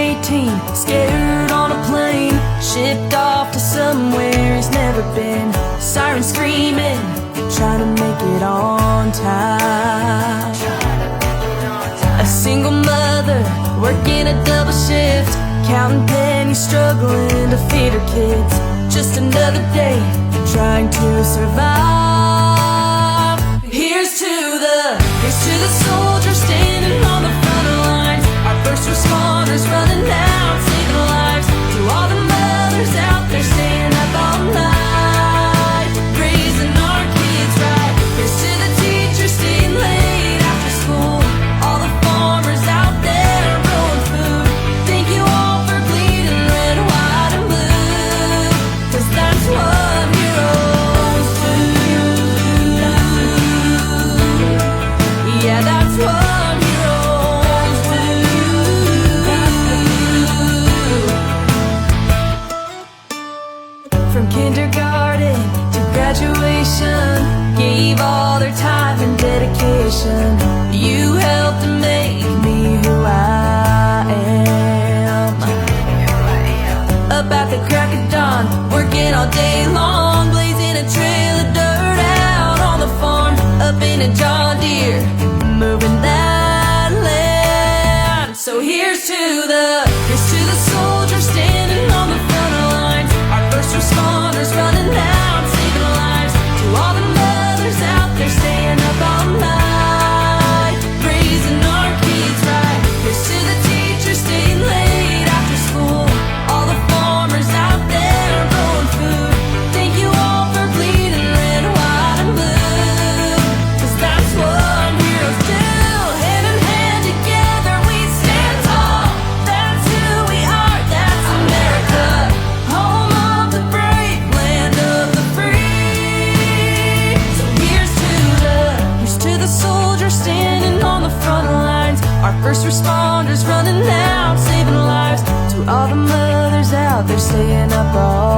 18, scared on a plane, shipped off to somewhere he's never been. Sirens screaming, trying to make it on time. A single mother working a double shift, counting pennies, struggling to feed her kids. Just another day trying to survive. Here's to the soldiers standing on the front lines, our first responders running out saving lives. To all the mothers out there staying up all night, raising our kids right. Here's to the teachers staying late after school, all the farmers out there growing food. Thank you all for bleeding red, white and blue, 'cause that's what heroes do. Yeah, that's what heroes do. From kindergarten to graduation, gave all their time and dedication. You helped to make me who I am. Up at the crack of dawn, working all day long, blazing a trail of dirt out on the farm. Up in a John Deere, moving that land. So here's to the soldiers standing on the front lines, our first responders running out saving lives. To all the mothers out there staying up all night, raising our kids right. Here's to the teachers staying late after school, all the farmers out there growing food. Thank you all for bleeding red, white and blue, 'cause that's what heroes do. Hand in hand together we stand tall. That's who we are, that's America, home of the brave, land of the free. So here's to the soldiers standing on the front lines, our first responders running out saving lives. To all the mothers out there staying up all